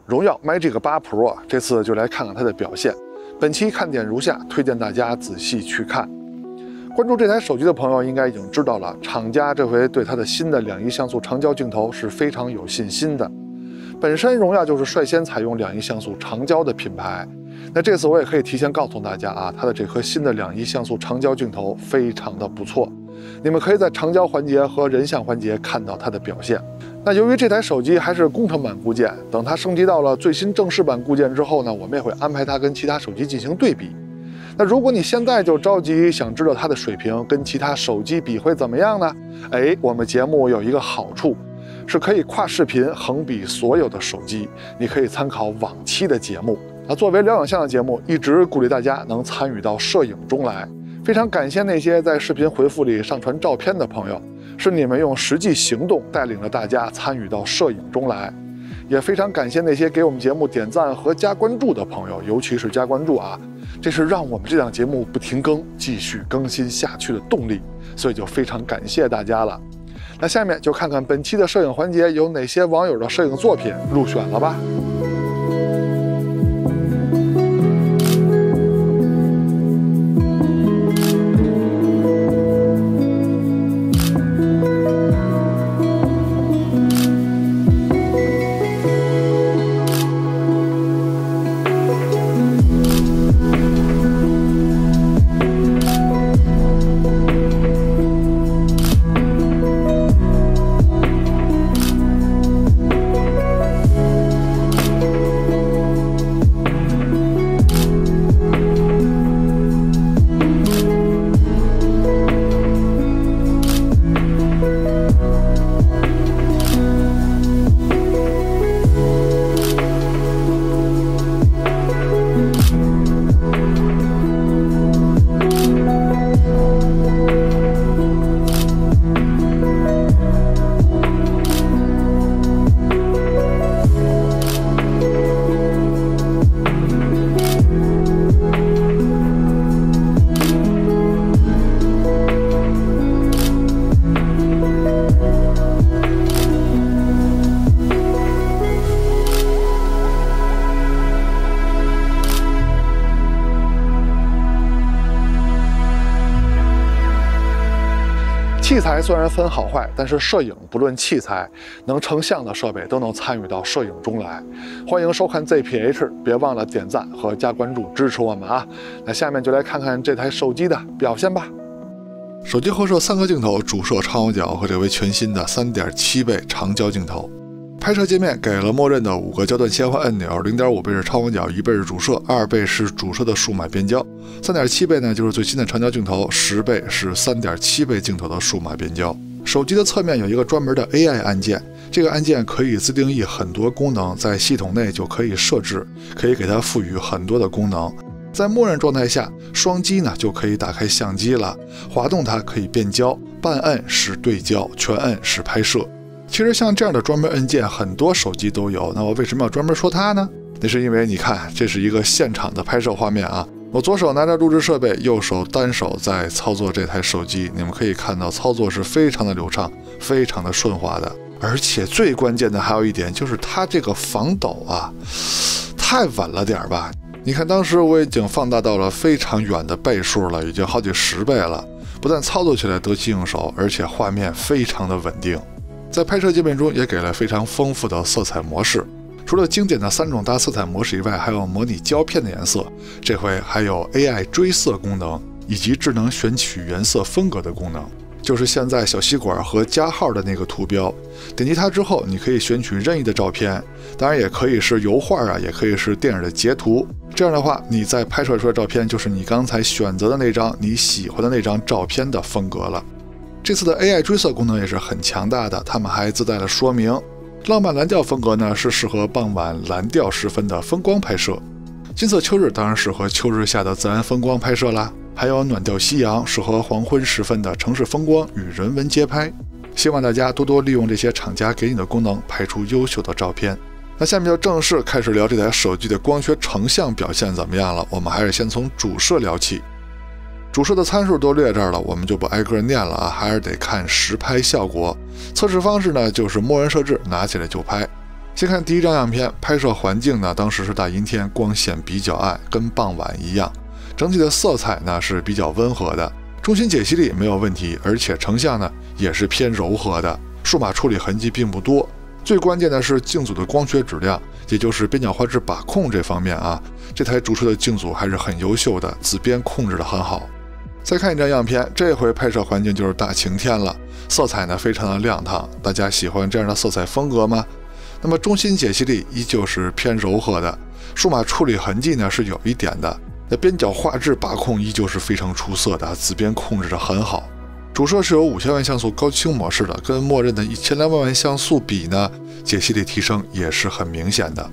荣耀 Magic 8 Pro 这次就来看看它的表现。本期看点如下，推荐大家仔细去看。关注这台手机的朋友应该已经知道了，厂家这回对它的新的2.1像素长焦镜头是非常有信心的。本身荣耀就是率先采用2.1像素长焦的品牌，那这次我也可以提前告诉大家啊，它的这颗新的2.1像素长焦镜头非常的不错，你们可以在长焦环节和人像环节看到它的表现。那由于这台手机还是工程版固件，等它升级到了最新正式版固件之后呢，我们也会安排它跟其他手机进行对比。那如果你现在就着急想知道它的水平跟其他手机比会怎么样呢？我们节目有一个好处，是可以跨视频横比所有的手机，你可以参考往期的节目。作为聊影像的节目，一直鼓励大家能参与到摄影中来。非常感谢那些在视频回复里上传照片的朋友，是你们用实际行动带领了大家参与到摄影中来。也非常感谢那些给我们节目点赞和加关注的朋友，尤其是加关注啊，这是让我们这档节目不停更、继续更新下去的动力，所以就非常感谢大家了。那下面就看看本期的摄影环节有哪些网友的摄影作品入选了吧。器材虽然分好坏，但是摄影不论器材，能成像的设备都能参与到摄影中来。欢迎收看 ZPH， 别忘了点赞和加关注支持我们啊！那下面就来看看这台手机的表现吧。手机后摄3个镜头，主摄超广角和这回全新的3.7倍长焦镜头。拍摄界面给了默认的5个焦段切换按钮，0.5倍是超广角，1倍是主摄，2倍是主摄的数码变焦，3.7倍呢就是最新的长焦镜头，10倍是3.7倍镜头的数码变焦。手机的侧面有一个专门的 AI 按键，这个按键可以自定义很多功能，在系统内就可以设置，可以给它赋予很多的功能。在默认状态下，双击呢就可以打开相机了，滑动它可以变焦，半摁是对焦，全摁是拍摄。其实像这样的专门按键很多手机都有，那我为什么要专门说它呢？那是因为你看，这是一个现场的拍摄画面啊，我左手拿着录制设备，右手单手在操作这台手机，你们可以看到操作是非常的流畅，非常的顺滑的。而且最关键的还有一点，就是它这个防抖啊，太稳了点吧。你看当时我已经放大到了非常远的倍数了，已经好几10倍了，不但操作起来得心应手，而且画面非常的稳定。在拍摄界面中也给了非常丰富的色彩模式，除了经典的3种大色彩模式以外，还有模拟胶片的颜色，这回还有 AI 追色功能，以及智能选取原色风格的功能，就是现在小吸管和加号的那个图标，点击它之后你可以选取任意的照片，当然也可以是油画啊，也可以是电影的截图，这样的话你再拍摄出来的照片就是你刚才选择的那张你喜欢的那张照片的风格了。这次的 AI 追色功能也是很强大的，他们还自带了说明。浪漫蓝调风格呢是适合傍晚蓝调时分的风光拍摄，金色秋日当然适合秋日下的自然风光拍摄啦，还有暖调夕阳适合黄昏时分的城市风光与人文街拍。希望大家多多利用这些厂家给你的功能，拍出优秀的照片。那下面就正式开始聊这台手机的光学成像表现怎么样了。我们还是先从主摄聊起。主摄的参数都列这儿了，我们就不挨个念了啊，还是得看实拍效果。测试方式呢，就是默认设置，拿起来就拍。先看第一张样片，拍摄环境呢，当时是大阴天，光线比较暗，跟傍晚一样。整体的色彩呢是比较温和的，中心解析力没有问题，而且成像呢也是偏柔和的，数码处理痕迹并不多。最关键的是镜组的光学质量，也就是边角画质把控这方面啊，这台主摄的镜组还是很优秀的，紫边控制得很好。再看一张样片，这回拍摄环境就是大晴天了，色彩呢非常的亮堂，大家喜欢这样的色彩风格吗？那么中心解析力依旧是偏柔和的，数码处理痕迹呢是有一点的，那边角画质把控依旧是非常出色的，紫边控制得很好。主摄是有5000万像素高清模式的，跟默认的1200万像素比呢，解析力提升也是很明显的。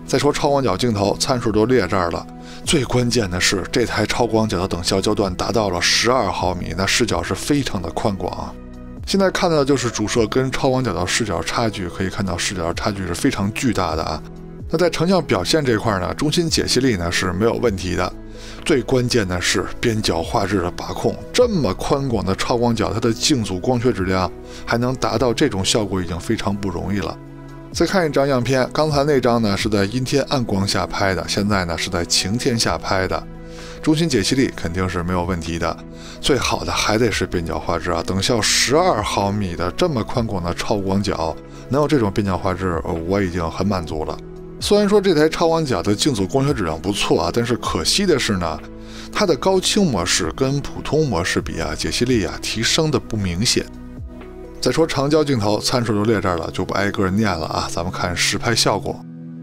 再说超广角镜头，参数都列这儿了，最关键的是这台超广角的等效焦段达到了12毫米，那视角是非常的宽广啊。现在看到的就是主摄跟超广角的视角差距，可以看到视角差距是非常巨大的啊。那在成像表现这块呢，中心解析力呢是没有问题的，最关键的是边角画质的把控，这么宽广的超广角，它的镜组光学质量还能达到这种效果，已经非常不容易了。再看一张样片，刚才那张呢是在阴天暗光下拍的，现在呢是在晴天下拍的，中心解析力肯定是没有问题的，最好的还得是边角画质啊，等效12毫米的这么宽广的超广角，能有这种边角画质，我已经很满足了。虽然说这台超广角的镜组光学质量不错啊，但是可惜的是呢，它的高清模式跟普通模式比啊，解析力啊提升的不明显。再说长焦镜头，参数就列这儿了，就不挨个念了啊。咱们看实拍效果，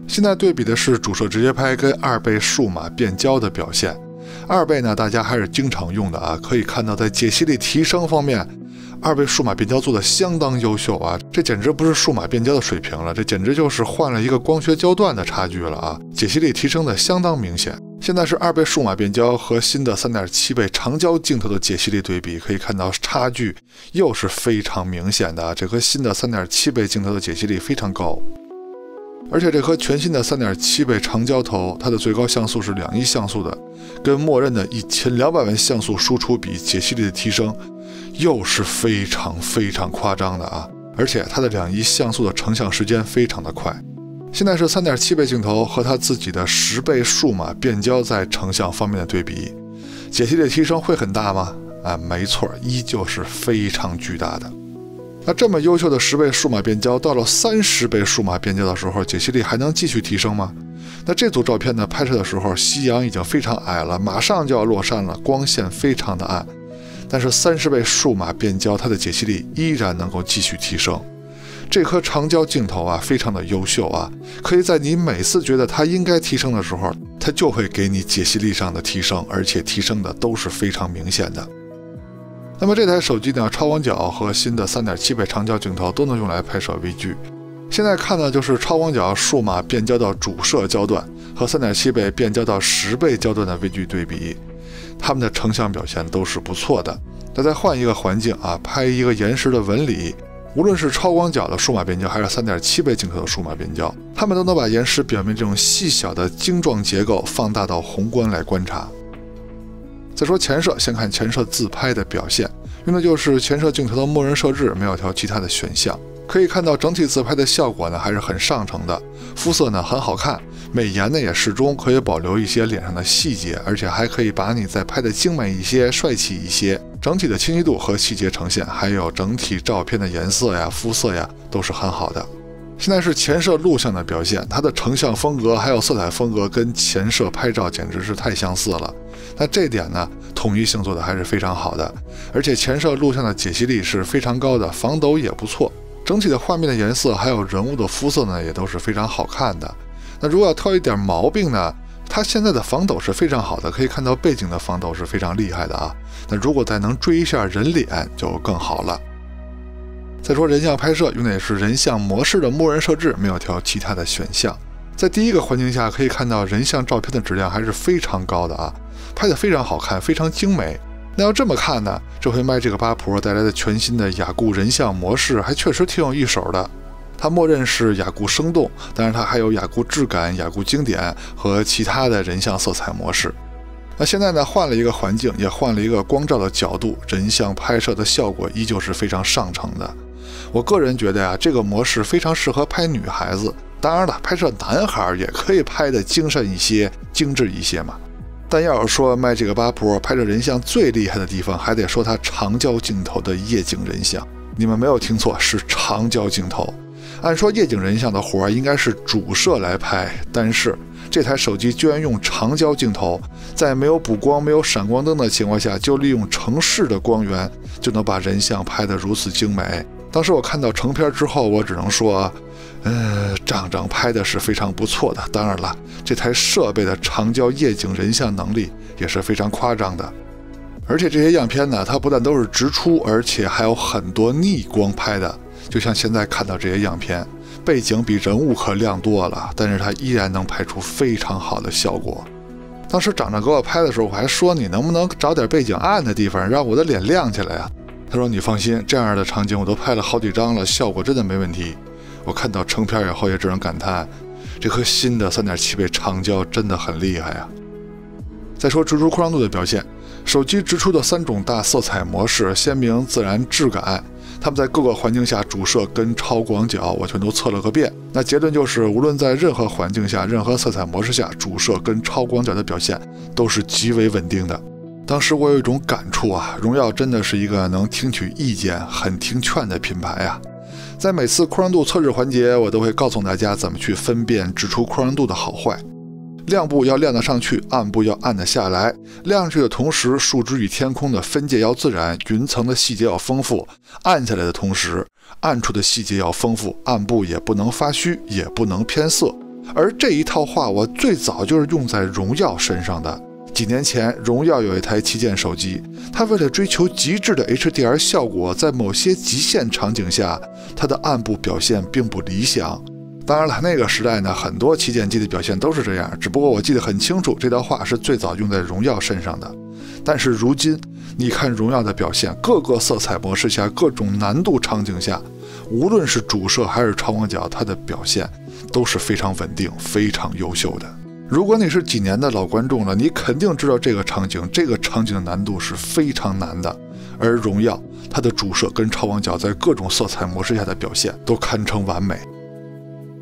现在对比的是主摄直接拍跟2倍数码变焦的表现。2倍呢，大家还是经常用的啊，可以看到在解析力提升方面，2倍数码变焦做的相当优秀啊，这简直不是数码变焦的水平了，这简直就是换了一个光学焦段的差距了啊！解析力提升的相当明显。现在是2倍数码变焦和新的3.7倍长焦镜头的解析力对比，可以看到差距又是非常明显的，这和新的3.7倍镜头的解析力非常高。而且这颗全新的3.7倍长焦头，它的最高像素是2亿像素的，跟默认的1200万像素输出比，解析力的提升又是非常夸张的啊！而且它的2亿像素的成像时间非常的快。现在是3.7倍镜头和它自己的10倍数码变焦在成像方面的对比，解析力提升会很大吗？没错，依旧是非常巨大的。那这么优秀的10倍数码变焦，到了30倍数码变焦的时候，解析力还能继续提升吗？那这组照片呢，拍摄的时候夕阳已经非常矮了，马上就要落山了，光线非常的暗，但是30倍数码变焦，它的解析力依然能够继续提升。这颗长焦镜头啊，非常的优秀啊，可以在你每次觉得它应该提升的时候，它就会给你解析力上的提升，而且提升的都是非常明显的。那么这台手机呢，超广角和新的3.7倍长焦镜头都能用来拍摄微距。现在看的就是超广角数码变焦到主摄焦段和3.7倍变焦到10倍焦段的微距对比，它们的成像表现都是不错的。那再换一个环境啊，拍一个岩石的纹理，无论是超广角的数码变焦还是3.7倍镜头的数码变焦，它们都能把岩石表面这种细小的晶状结构放大到宏观来观察。再说前摄，先看前摄自拍的表现，用的就是前摄镜头的默认设置，没有调其他的选项。可以看到整体自拍的效果呢还是很上乘的，肤色呢很好看，美颜呢也适中，可以保留一些脸上的细节，而且还可以把你再拍的精美一些、帅气一些。整体的清晰度和细节呈现，还有整体照片的颜色呀、肤色呀，都是很好的。现在是前摄录像的表现，它的成像风格还有色彩风格跟前摄拍照简直是太相似了。那这点呢，统一性做的还是非常好的，而且前摄录像的解析力是非常高的，防抖也不错。整体的画面的颜色还有人物的肤色呢，也都是非常好看的。那如果要挑一点毛病呢，它现在的防抖是非常好的，可以看到背景的防抖是非常厉害的啊。那如果再能追一下人脸就更好了。再说人像拍摄，用的也是人像模式的默认设置，没有调其他的选项。在第一个环境下，可以看到人像照片的质量还是非常高的啊，拍得非常好看，非常精美。那要这么看呢，这回卖这个8 Pro 带来的全新的雅固人像模式还确实挺有一手的。它默认是雅固生动，当然它还有雅固质感、雅固经典和其他的人像色彩模式。那现在呢，换了一个环境，也换了一个光照的角度，人像拍摄的效果依旧是非常上乘的。我个人觉得呀，这个模式非常适合拍女孩子，当然了，拍摄男孩也可以拍得精神一些、精致一些嘛。但要是说Magic 8 Pro 拍摄人像最厉害的地方，还得说它长焦镜头的夜景人像。你们没有听错，是长焦镜头。按说夜景人像的活应该是主摄来拍，但是这台手机居然用长焦镜头，在没有补光、没有闪光灯的情况下，就利用城市的光源，就能把人像拍得如此精美。当时我看到成片之后，我只能说，张张拍的是非常不错的。当然了，这台设备的长焦夜景人像能力也是非常夸张的。而且这些样片呢，它不但都是直出，而且还有很多逆光拍的。就像现在看到这些样片，背景比人物可亮多了，但是它依然能拍出非常好的效果。当时长张给我拍的时候，我还说你能不能找点背景暗的地方，让我的脸亮起来啊？他说你放心，这样的场景我都拍了好几张了，效果真的没问题。我看到成片以后也只能感叹，这颗新的 3.7 倍长焦真的很厉害啊。再说直出扩张度的表现，手机直出的3种大色彩模式，鲜明、自然、质感，它们在各个环境下主摄跟超广角我全都测了个遍。那结论就是，无论在任何环境下、任何色彩模式下，主摄跟超广角的表现都是极为稳定的。当时我有一种感触啊，荣耀真的是一个能听取意见、很听劝的品牌啊。在每次扩张度测试环节，我都会告诉大家怎么去分辨直出扩张度的好坏。亮部要亮得上去，暗部要暗得下来。亮上去的同时，树枝与天空的分界要自然，云层的细节要丰富；暗下来的同时，暗处的细节要丰富，暗部也不能发虚，也不能偏色。而这一套话，我最早就是用在荣耀身上的。几年前，荣耀有一台旗舰手机，它为了追求极致的 HDR 效果，在某些极限场景下，它的暗部表现并不理想。当然了，那个时代呢，很多旗舰机的表现都是这样，只不过我记得很清楚，这套话是最早用在荣耀身上的。但是如今，你看荣耀的表现，各个色彩模式下，各种难度场景下，无论是主摄还是超广角，它的表现都是非常稳定、非常优秀的。如果你是几年的老观众了，你肯定知道这个场景的难度是非常难的。而荣耀它的主摄跟超广角在各种色彩模式下的表现都堪称完美。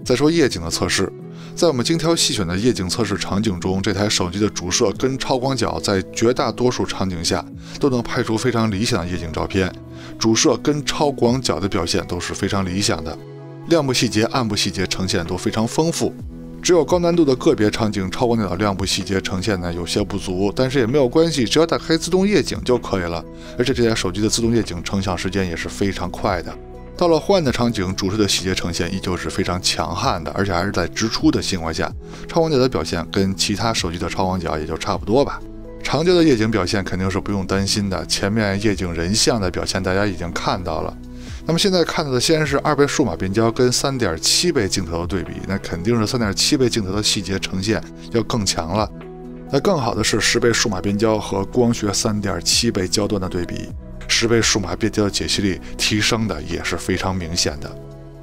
再说夜景的测试，在我们精挑细选的夜景测试场景中，这台手机的主摄跟超广角在绝大多数场景下都能拍出非常理想的夜景照片，主摄跟超广角的表现都是非常理想的，亮部细节、暗部细节呈现都非常丰富。只有高难度的个别场景，超广角的亮部细节呈现呢有些不足，但是也没有关系，只要打开自动夜景就可以了。而且这台手机的自动夜景成像时间也是非常快的。到了昏暗的场景，主摄的细节呈现依旧是非常强悍的，而且还是在直出的情况下，超广角的表现跟其他手机的超广角也就差不多吧。长焦的夜景表现肯定是不用担心的，前面夜景人像的表现大家已经看到了。那么现在看到的先是2倍数码变焦跟3.7倍镜头的对比，那肯定是3.7倍镜头的细节呈现要更强了。那更好的是10倍数码变焦和光学3.7倍焦段的对比，10倍数码变焦的解析力提升的也是非常明显的。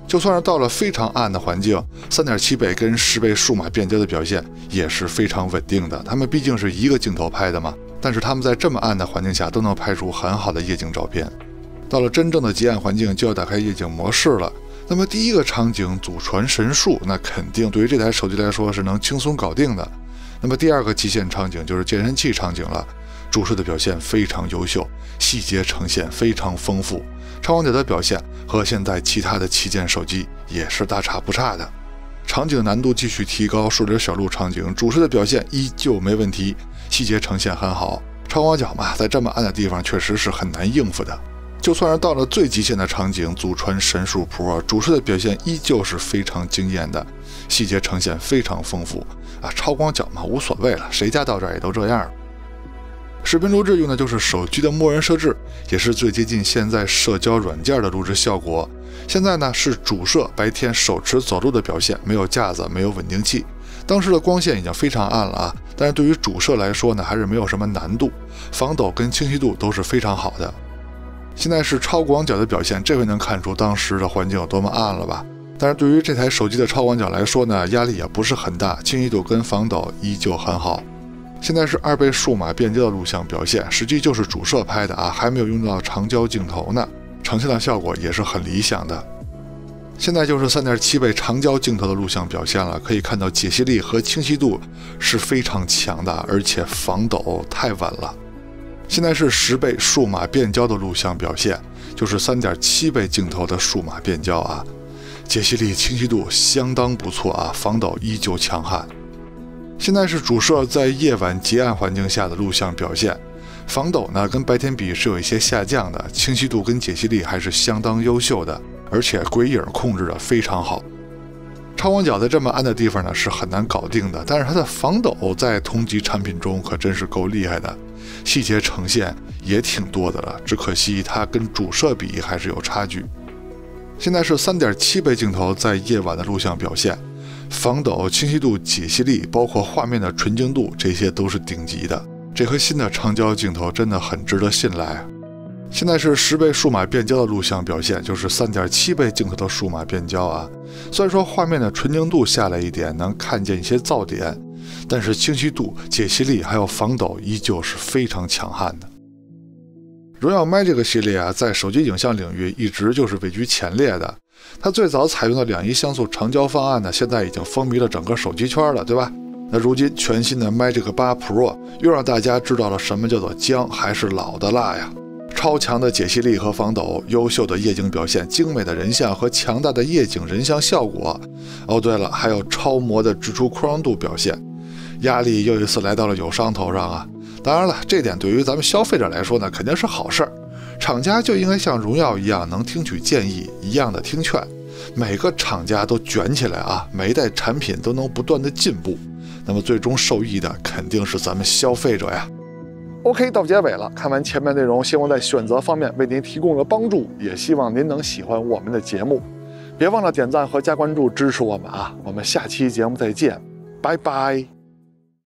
就算是到了非常暗的环境，3.7倍跟10倍数码变焦的表现也是非常稳定的。他们毕竟是一个镜头拍的嘛，但是他们在这么暗的环境下都能拍出很好的夜景照片。到了真正的极暗环境，就要打开夜景模式了。那么第一个场景祖传神速，那肯定对于这台手机来说是能轻松搞定的。那么第二个极限场景就是健身器场景了，主摄的表现非常优秀，细节呈现非常丰富，超广角的表现和现在其他的旗舰手机也是大差不差的。场景难度继续提高，树林小路场景，主摄的表现依旧没问题，细节呈现很好。超广角嘛，在这么暗的地方确实是很难应付的。就算是到了最极限的场景，祖传神速 Pro 主摄的表现依旧是非常惊艳的，细节呈现非常丰富啊。超广角嘛，无所谓了，谁家到这儿也都这样。视频录制用的就是手机的默认设置，也是最接近现在社交软件的录制效果。现在呢是主摄白天手持走路的表现，没有架子，没有稳定器。当时的光线已经非常暗了啊，但是对于主摄来说呢，还是没有什么难度，防抖跟清晰度都是非常好的。现在是超广角的表现，这回能看出当时的环境有多么暗了吧？但是对于这台手机的超广角来说呢，压力也不是很大，清晰度跟防抖依旧很好。现在是2倍数码变焦的录像表现，实际就是主摄拍的啊，还没有用到长焦镜头呢。呈现的效果也是很理想的。现在就是 3.7 倍长焦镜头的录像表现了，可以看到解析力和清晰度是非常强的，而且防抖太稳了。现在是10倍数码变焦的录像表现，就是 3.7 倍镜头的数码变焦啊，解析力、清晰度相当不错啊，防抖依旧强悍。现在是主摄在夜晚极暗环境下的录像表现，防抖呢跟白天比是有一些下降的，清晰度跟解析力还是相当优秀的，而且鬼影控制的非常好。超广角在这么暗的地方呢是很难搞定的，但是它的防抖在同级产品中可真是够厉害的，细节呈现也挺多的了，只可惜它跟主摄比还是有差距。现在是 3.7 倍镜头在夜晚的录像表现，防抖、清晰度、解析力，包括画面的纯净度，这些都是顶级的。这和新的长焦镜头真的很值得信赖。现在是10倍数码变焦的录像表现，就是 3.7 倍镜头的数码变焦啊。虽然说画面的纯净度下来一点，能看见一些噪点，但是清晰度、解析力还有防抖依旧是非常强悍的。荣耀 Mi 这个系列啊，在手机影像领域一直就是位居前列的。它最早采用的2.1像素长焦方案呢，现在已经风靡了整个手机圈了，对吧？那如今全新的 Magic 8 Pro 又让大家知道了什么叫做姜还是老的辣呀！超强的解析力和防抖，优秀的夜景表现，精美的人像和强大的夜景人像效果。哦，对了，还有超模的直出扩张度表现，压力又一次来到了友商头上啊！当然了，这点对于咱们消费者来说呢，肯定是好事儿。厂家就应该像荣耀一样，能听取建议，一样的听劝。每个厂家都卷起来啊，每一代产品都能不断的进步。那么最终受益的肯定是咱们消费者呀。OK， 到结尾了，看完前面内容，希望在选择方面为您提供了帮助，也希望您能喜欢我们的节目。别忘了点赞和加关注支持我们啊！我们下期节目再见，拜拜。